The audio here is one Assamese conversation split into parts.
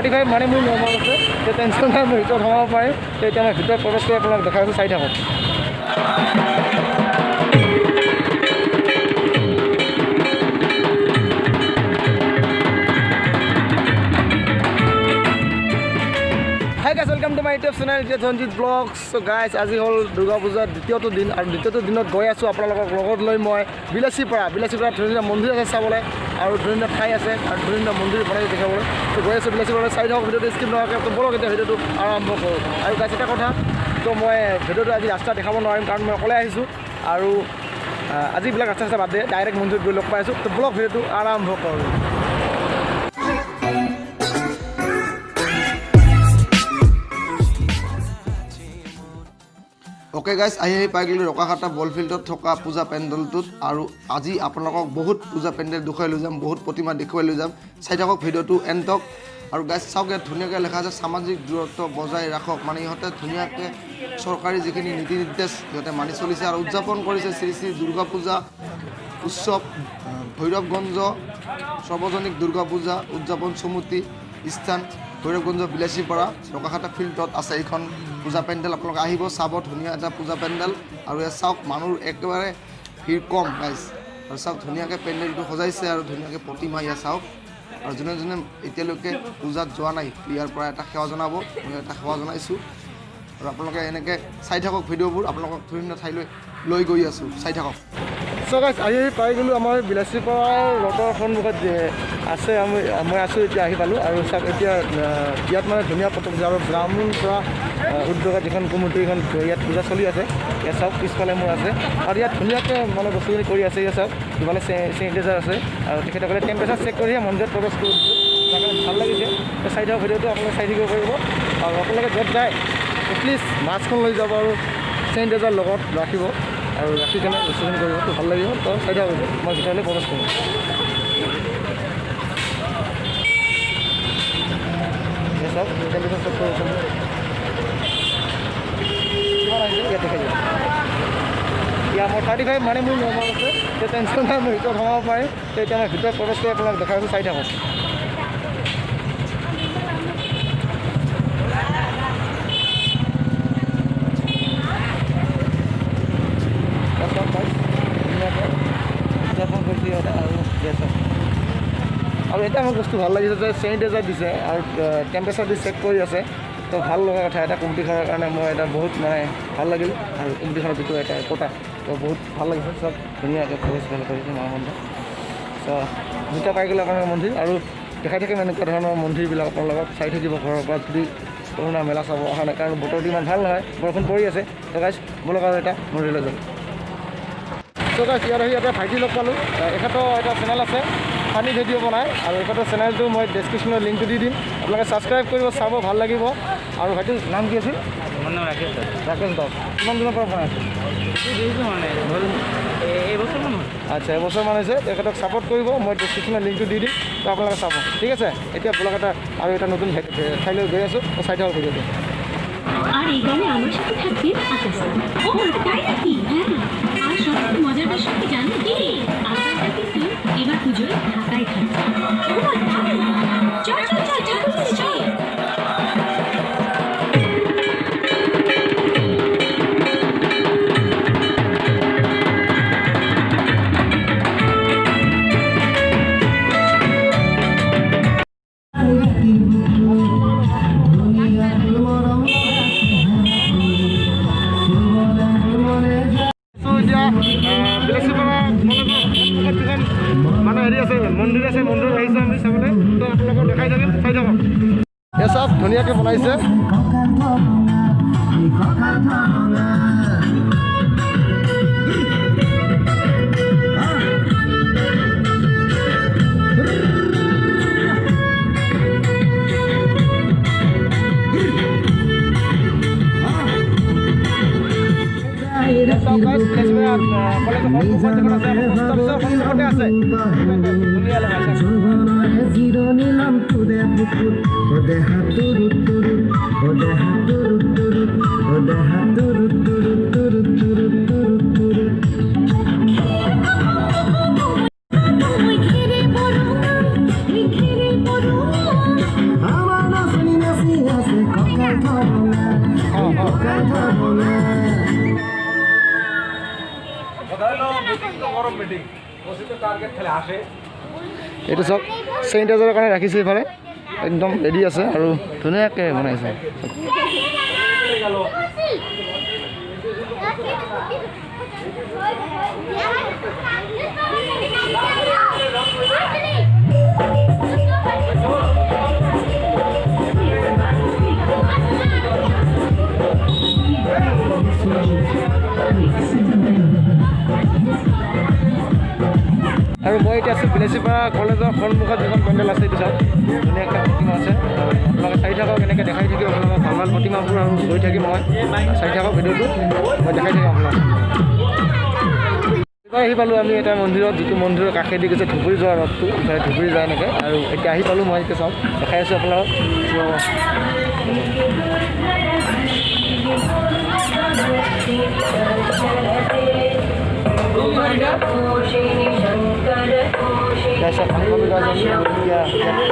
35 মানে মোৰ নৰ্মাল আছে তো টেনশ্যন নাই মই ভিতৰত সোমাব পাৰিম তো এতিয়া মই ভিতৰত প্ৰৱেশ কৰি আপোনাক দেখাই আছোঁ চাই থাকক Hi guys, welcome to my YouTube channel. It's Ranjit Vlogs. So guys, আজি হল দুৰ্গা পূজাৰ দ্বিতীয়টো দিন আৰু দ্বিতীয়টো দিনত গৈ আছোঁ আপোনালোকক লগত লৈ মই বিলাসীপাৰা ধুনীয়া মন্দিৰ আছে চাবলৈ আৰু ধুনীয়া ঠাই আছে আৰু ধুনীয়া মন্দিৰ বনাই দেখাবলৈ তো গৈ আছোঁ বিলাসীপাৰা চাই থাকক ভিডিঅ'টো স্কিপ নোহোৱাকৈ তো বলক এতিয়া ভিডিঅ'টো আৰম্ভ কৰোঁ আৰু গাইছ এটা কথা তো মই ভিডিঅ'টো আজি ৰাস্তা দেখাব নোৱাৰিম কাৰণ মই অকলে আহিছোঁ আৰু আজি এইবিলাক ৰাস্তা বাদ দিয়ে ডাইৰেক্ট মন্দিৰত গৈ লগ পাই আছোঁ তো বলক ভিডিঅ'টো আৰম্ভ কৰোঁ ओके गाइस आহি পাই গ'লো ৰকাঘাটা বলফিল্ডত থকা পূজা পেণ্ডেলটোত আৰু আজি আপোনালোকক বহুত পূজা পেণ্ডেল দেখুৱাই লৈ যাম বহুত প্ৰতিমা দেখুৱাই লৈ যাম চাই থাকক ভিডিঅ'টো এণ্ড আৰু গাইস চাওক ইয়াত ধুনীয়াকৈ লেখা আছে সামাজিক দূৰত্ব বজাই ৰাখক মানে ইহঁতে ধুনীয়াকৈ চৰকাৰী যিখিনি নীতি নিৰ্দেশ ইহঁতে মানি চলিছে আৰু উদযাপন কৰিছে শ্ৰী শ্ৰী দুৰ্গা পূজা উৎসৱ ভৈৰৱগঞ্জ সৰ্বজনিক দুৰ্গা পূজা উদযাপন সমিতি স্থান ভৈৰৱগঞ্জ বিলাসীপাৰা ৰকাঘাটা ফিল্ডত আছে এইখন পূজা পেণ্ডেল আপোনালোকে আহিব চাব ধুনীয়া এটা পূজা পেণ্ডেল আৰু ইয়াত চাওক মানুহ একেবাৰে ভিৰ কম গাইছ আৰু চাওক ধুনীয়াকৈ পেণ্ডেলটো সজাইছে আৰু ধুনীয়াকৈ প্ৰতিমা ইয়াত চাওক আৰু যোনে যোনে এতিয়ালৈকে পূজাত যোৱা নাই ইয়াৰ পৰা এটা সেৱা জনাব মই এটা সেৱা জনাইছোঁ আৰু আপোনালোকে এনেকৈ চাই থাকক ভিডিঅ'বোৰ আপোনালোকক ধুনীয়া ঠাইলৈ লৈ গৈ আছোঁ চাই থাকক চ' গাইছ আহি পাই গ'লোঁ আমাৰ বিলাসীপাৰাৰ ৰোডৰ সন্মুখত আছে মই আছোঁ এতিয়া আহি পালোঁ আৰু চাওক এতিয়া ইয়াত মানে ধুনীয়া পটক আৰু ব্ৰাহ্মণ পৰা উদ্যোগত যিখন কমিটিখন ইয়াত পূজা চলি আছে ইয়াত চাওক পিছফালে মোৰ আছে আৰু ইয়াত ধুনীয়াকৈ মানে বস্তুখিনি কৰি আছে ইয়াত চাওক মানে চেনিটাইজাৰ আছে আৰু তেখেতসকলে টেম্পাৰেচাৰ চেক কৰিহে মন্দিৰত প্ৰৱেশ কৰি তাৰ কাৰণে ভাল লাগিছে চাই থাকক ভিডিঅ'টো আপোনালোকে চাই থাকিব পাৰিব আৰু আপোনালোকে য'ত যায় প্লিজ মাস্কখন লৈ যাব আৰু চেনিটাইজাৰ লগত ৰাখিব আৰু ৰাখি কেনে ৰেজিষ্ট্ৰেশ্যন কৰিব তো ভাল লাগিব তো চাই থাকক মই ভিতৰলৈ প্ৰৱেশ কৰোঁ চাওক টেম্পাৰেচাৰ চেক কৰি আছোঁ কিমান আহিছে ইয়াত দেখাই যাব ইয়াৰ মোৰ 35 মানে মোৰ নৰ্মাল আছে তো টেনশ্যন নাই মই ভিতৰত সোমাব পাৰিম তো এতিয়া মই ভিতৰত প্ৰৱেশ কৰি আপোনাক দেখাই আছোঁ চাই থাকক আৰু এটা মোৰ বস্তু ভাল লাগিছে যে চেনিটাইজাৰ দিছে আৰু টেম্পাৰেচাৰ দি চেক কৰি আছে তো ভাল লগা কথা এটা কমিটিখনৰ কাৰণে মই এটা বহুত মানে ভাল লাগিল আৰু কমিটিখনৰ যিটো এটা একতা তো বহুত ভাল লাগিছে চব ধুনীয়াকৈ প্ৰৱেশ ভাল কৰিছে মা মন্দিৰ ত' দুটা পাই গ'লে আপোনাৰ মন্দিৰ আৰু দেখাই থাকিম এনেকুৱা ধৰণৰ মন্দিৰবিলাক আপোনাৰ লগত চাই থাকিব ঘৰৰ পৰা যদি কৰোণা মেলা চাব অহা নাই কাৰণ বতৰটো ইমান ভাল নহয় বৰষুণ পৰি আছে তো গাইছ ব'লক আৰু এটা মন্দিৰলৈ যাম ত' গাইছ ইয়াত আহি এটা ভাইটি লগ পালোঁ এখেতৰ এটা চেনেল আছে ফানি ভিডিঅ' বনাই আৰু এখেতৰ চেনেলটো মই ডেছক্ৰিপশ্যনত লিংকটো দি দিম আপোনালোকে ছাবস্ক্ৰাইব কৰিব চাব ভাল লাগিব আৰু ভাইটিৰ নাম কি আছিল মোৰ নাম ৰাকেশ দাস ৰাকেশ দাস কিমান দিনৰ পৰা বনাই আছে এইবছৰমান হ'ল আচ্ছা এবছৰমান হৈছে তেখেতক ছাপোৰ্ট কৰিব মই ডেছক্ৰিপশ্যনত লিংকটো দি দিম তো আপোনালোকে চাব ঠিক আছে এতিয়া ব্লগ এটা আৰু এটা নতুন ঠাইলৈ গৈ আছোঁ তো চাই থাকক ভিডিঅ'টো আর এই গানে আমার সাথে থাকবে আকাশ ও তাই নাকি হ্যাঁ আর সবথেকে মজার বিষয় কি জানো কি আকাশটা কিন্তু এবার পুজোয় ঢাকায় থাকছে ও তাই চল চল চল ঠাকুর চল মানে হেৰি আছে মন্দিৰ আহিছোঁ আমি চাবলৈ তো আপোনালোকক দেখাই থাকিম চাই থাকক এই চব ধুনীয়াকৈ বনাইছে আমার এইটো চাওক চেনিটাইজাৰৰ কাৰণে ৰাখিছে এইফালে একদম ৰেডি আছে আৰু ধুনীয়াকৈ বনাইছে আৰু মই এতিয়া আছোঁ বিলাচীপাৰা কলেজৰ সন্মুখত যিখন পেণ্ডেল আছে এইটো চাওক ধুনীয়াকৈ প্ৰতিমা আছে আপোনালোকে চাই থাকক এনেকৈ দেখাই থাকিব আপোনালোকক ভাল ভাল প্ৰতিমাবোৰ আৰু গৈ থাকিম মই চাই থাকক ভিডিঅ'টো মই দেখাই থাকিম আপোনালোকক এইবাৰ আহি পালোঁ আমি এটা মন্দিৰত যিটো মন্দিৰৰ কাষেদি গৈছে ধুবুৰী যোৱা ৰথটো ইফালে ধুবুৰী যায় এনেকৈ আৰু এতিয়া আহি পালোঁ মই এতিয়া চাওক দেখাই আছোঁ আপোনালোকক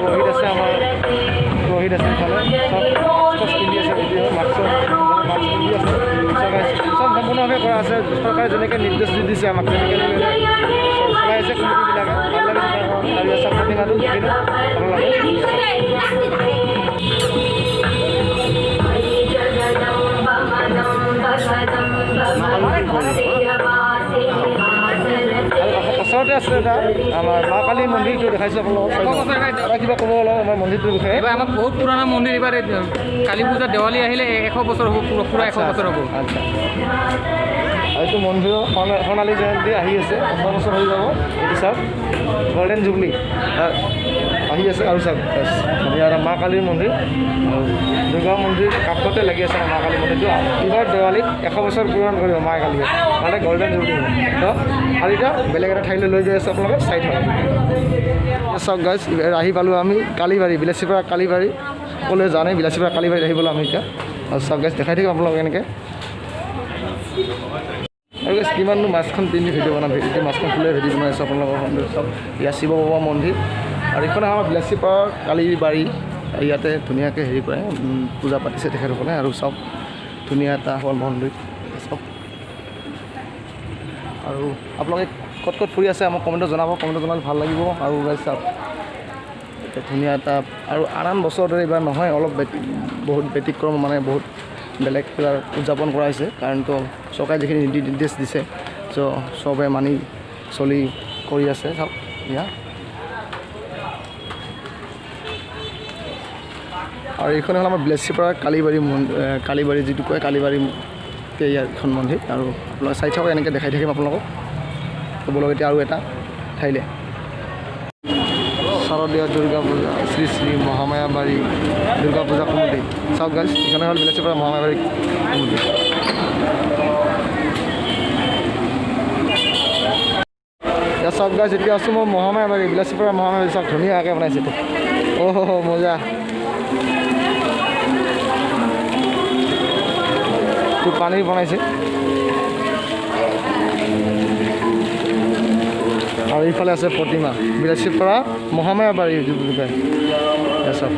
পুৰোহিত আছে আমাৰ পুৰোহিত আছে ইফালে চব পিন্ধি আছে মাস্ক পিন্ধি আছে চব সম্পূৰ্ণভাৱে কৰা আছে চৰকাৰে যেনেকৈ নিৰ্দেশ দি দিছে আমাক তেনেকৈ চলাই আছে কমিটিবিলাকে ভাল লাগিছে আৰু আছে প্ৰতিমাটো দেখিলোঁ ওচৰতে আছে এটা আমাৰ মা কালী মন্দিৰটো দেখাইছোঁ আপোনালোকক কিবা ক'ব অলপ আমাৰ মন্দিৰটোৰ বিষয়ে এইবাৰ আমাৰ বহুত পুৰণা মন্দিৰ এইবাৰ কালী পূজা দেৱালী আহিলে 100 বছৰ হ'ব পুৰা 100 বছৰ হ'ব আচ্ছা আৰু এইটো মন্দিৰৰ সোণালী জয়ন্তী আহি আছে 100 বছৰ হৈ যাব এইটো চাওক গল্ডেন জুবলি আহি আছে আৰু চাওক এটা মা কালীৰ মন্দিৰ আৰু দুৰ্গা মন্দিৰ কাষতে লাগি আছে মা কালী মন্দিৰটো এইবাৰ দেৱালীত 100 বছৰ পূৰণ কৰিব মা কালীয়ে মানে গল্ডেন জুবলি তো আৰু এতিয়া বেলেগ এটা ঠাইলৈ লৈ গৈ আছোঁ আপোনালোকে চাই থাকক চাওক গাইজ আহি পালোঁ আমি কালীবাৰী বিলাচীপাৰা কালীবাৰী সকলোৱে জানে বিলাচীপাৰা কালীবাৰীত আহি পালোঁ আমি এতিয়া আৰু চাওক গাইজ দেখাই থাকিম আপোনালোকে এনেকৈ আৰু গাইজ কিমাননো মাছখন পিন্ধি ভিডিঅ' বনাম এতিয়া মাছখন ফুলে ভিডিঅ' বনাই আছোঁ আপোনালোকৰ সন্মুখত চাওক ইয়াত শিৱ বাবা মন্দিৰ আৰু এইখনে আমাৰ বিলাচীপাৰা কালীবাৰী ইয়াতে ধুনীয়াকৈ হেৰি কৰে পূজা পাতিছে তেখেতসকলে আৰু চাওক ধুনীয়া এটা মন্দিৰ চাওক আৰু আপোনালোকে ক'ত ক'ত ফুৰি আছে আমাক কমেণ্টত জনাব কমেণ্টত জনালে ভাল লাগিব আৰু গাইজ চাওক ধুনীয়া এটা আৰু আন বছৰৰ দৰে এইবাৰ নহয় অলপ বহুত ব্যতিক্ৰম মানে বহুত বেলেগ কিবা উদযাপন কৰা হৈছে কাৰণতো চৰকাৰে যিখিনি নিৰ্দেশ দিছে চ' চবে মানি চলি কৰি আছে চাওক ইয়াত আৰু এইখন হ'ল আমাৰ বিলাচীপাৰা কালীবাৰী যিটো কয় কালীবাৰী ইয়াৰখন মন্দিৰ আৰু আপোনালোকে চাই থাকক এনেকৈ দেখাই থাকিম আপোনালোকক ক'বলৈ এতিয়া আৰু এটা ঠাইলৈ শাৰদীয় দুৰ্গা পূজা শ্ৰী শ্ৰী মহামায়াবাৰী দুৰ্গা পূজা কমিটি চাওক গাইজ এইখনে হ'ল বিলাচীপাৰা মহামায়াবাৰী কমিটি এতিয়া চাওক গাইজ এতিয়া আছোঁ মই মহামায়াবাৰী বিলাচীপাৰা মহামায়াবাৰী চাওক ধুনীয়াকৈ বনাইছে অ' মজা পানীৰ বনাইছে আৰু এইফালে আছে প্ৰতিমা বিলাচীপাৰা মহামায়াবাৰী বুলি কয় চব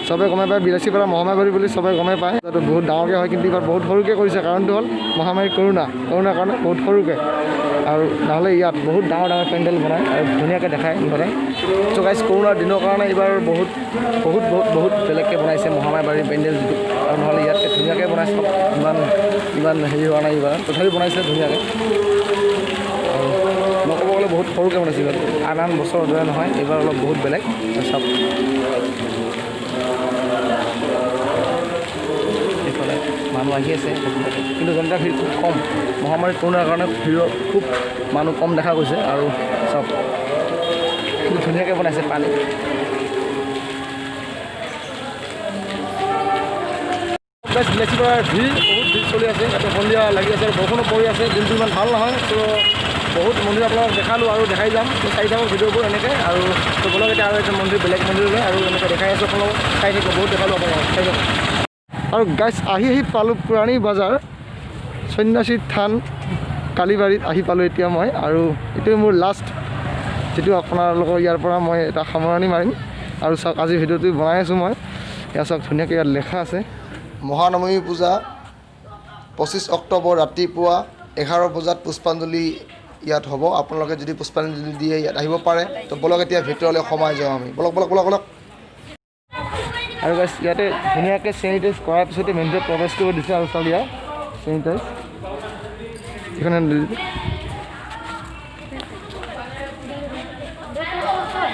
চবে গমে পায় বিলাচীপাৰা মহামায়াবাৰী বুলি চবে গমে পায় এইটো বহুত ডাঙৰকৈ হয় কিন্তু এইবাৰ বহুত সৰুকৈ কৰিছে কাৰণটো হ'ল মহামাৰী কৰোণাৰ কাৰণে বহুত সৰুকৈ আৰু নহ'লে ইয়াত বহুত ডাঙৰ ডাঙৰ পেণ্ডেল বনায় আৰু ধুনীয়াকৈ দেখায় বনায় চ' গাইজ কৰোণাৰ দিনৰ কাৰণে এইবাৰ বহুত বহুত বহুত বহুত বেলেগকৈ বনাইছে মহামায়াবাৰীৰ পেণ্ডেল যিটো আৰু নহ'লে ইয়াতকৈ ধুনীয়াকৈ বনাইছে ইমান হেৰি হোৱা নাই এইবাৰ তথাপি বনাইছে ধুনীয়াকৈ আৰু নক'ব গ'লে বহুত সৰুকৈ বনাইছে এইবাৰ আন বছৰৰ দৰে নহয় এইবাৰ অলপ বহুত বেলেগ চাওক এইফালে মানুহ আহি আছে কিন্তু জনতাৰ ভিৰ খুব কম মহামাৰী কৰোণাৰ কাৰণে ভিৰ খুব মানুহ কম দেখা গৈছে আৰু চব কিন্তু ধুনীয়াকৈ বনাইছে পানী বিলাচীপাৰাৰ ভিৰ বহুত ভিৰ চলি আছে ইয়াতে সন্ধিয়া লাগি আছে আৰু বৰষুণো পৰি আছে দিনটো ইমান ভাল নহয় ত' বহুত মন্দিৰ আপোনালোকক দেখালোঁ আৰু দেখাই যাম চাই থাকক ভিডিঅ'বোৰ এনেকৈ আৰু বলক এতিয়া আৰু এটা মন্দিৰ বেলেগ মন্দিৰলৈ আৰু এনেকৈ দেখাই আছোঁ আপোনালোকক চাই থাকিব বহুত দেখালোঁ আপোনালোকক চাই থাকক আৰু গাইজ আহি পালোঁ পুৰণি বজাৰ সন্ন্যাসী থান কালীবাৰীত আহি পালোঁ এতিয়া মই আৰু এইটোৱে মোৰ লাষ্ট যিটো আপোনালোকৰ ইয়াৰ পৰা মই এটা সামৰণি মাৰিম আৰু চাওক আজি ভিডিঅ'টো বনাই আছোঁ মই এয়া চাওক ধুনীয়াকৈ ইয়াত লেখা আছে মহানৱমী পূজা 25 অক্টোবৰ ৰাতিপুৱা 11 বজাত পুষ্পাঞ্জলি ইয়াত হ'ব আপোনালোকে যদি পুষ্পাঞ্জলি দিয়ে ইয়াত আহিব পাৰে তো বলক এতিয়া ভিতৰলৈ সোমাই যাওঁ আমি বলক বলক বলক বলক আৰু গাইছ ইয়াতে ধুনীয়াকৈ চেনিটাইজ কৰাৰ পিছতে মেইন ভিতৰত প্ৰৱেশ কৰিব দিছে আৰু চাওক ইয়াত চেনিটাইজ এইখন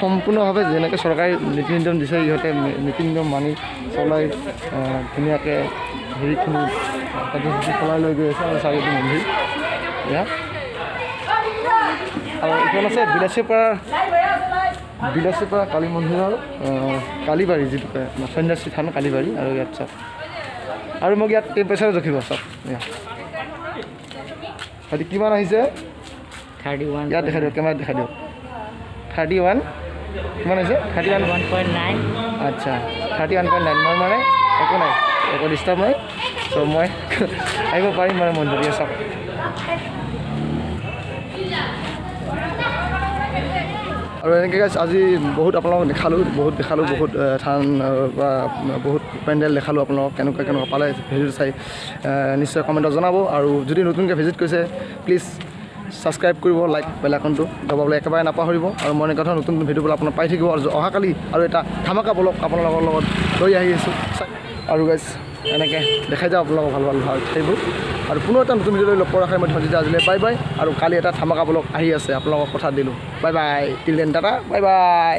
সম্পূৰ্ণভাৱে যেনেকৈ চৰকাৰী নীতি নিয়ম দিছে ইহঁতে নীতি নিয়ম মানি চলাই ধুনীয়াকৈ হেৰিখিনি কাৰ্যসূচী চলাই লৈ গৈ আছে আৰু চাৰিটো মন্দিৰ ইয়াত আৰু এইখন আছে বিলাচীপাৰা কালী মন্দিৰৰ কালীবাৰী যিটো কয় সন্যাসী থান কালীবাৰী আৰু ইয়াত চাওক আৰু মোক ইয়াত টেম্পাৰেচাৰ জখিব চাওক ইয়াত কিমান আহিছে 31 ইয়াত দেখাই দিয়ক কেমেৰাত দেখাই দিয়ক 31 কিমান হৈছে 1.9 আচ্ছা 31.9 মই মানে একো নাই একো ডিষ্টাৰ্ব নাই চ' মই আহিব পাৰিম মানে মন্দিৰ চাওক আৰু এনেকৈ গাইছ আজি বহুত আপোনালোকক দেখালোঁ বহুত থান বা বহুত পেণ্ডেল দেখালোঁ আপোনালোকক কেনেকুৱা পালে ভিডিঅ'টো চাই নিশ্চয় কমেণ্টত জনাব আৰু যদি নতুনকৈ ভিজিট কৰিছে প্লিজ ছাবস্ক্ৰাইব কৰিব লাইক বেল আইকনটো দবাবলৈ একেবাৰে নাপাহৰিব আৰু মই এনেকুৱা নতুন ভিডিঅ'বোৰ আপোনাক পাই থাকিব আৰু অহাকালি আৰু এটা ধামাকা ব্লগ আপোনালোকৰ লগত লৈ আহি আছোঁ আৰু গাইছ এনেকৈ দেখাই যাওঁ আপোনালোকক ভাল ঠাইবোৰ আৰু পুনৰ এটা নতুন ভিডিঅ' লৈ লগ পোৱাৰ আশাৰে মই ধন্যবাদ আজিলৈ বাই বাই আৰু কালি এটা ধামাকা ব্লগ আহি আছে আপোনালোকক কথা দিলোঁ bye bye till then tata bye bye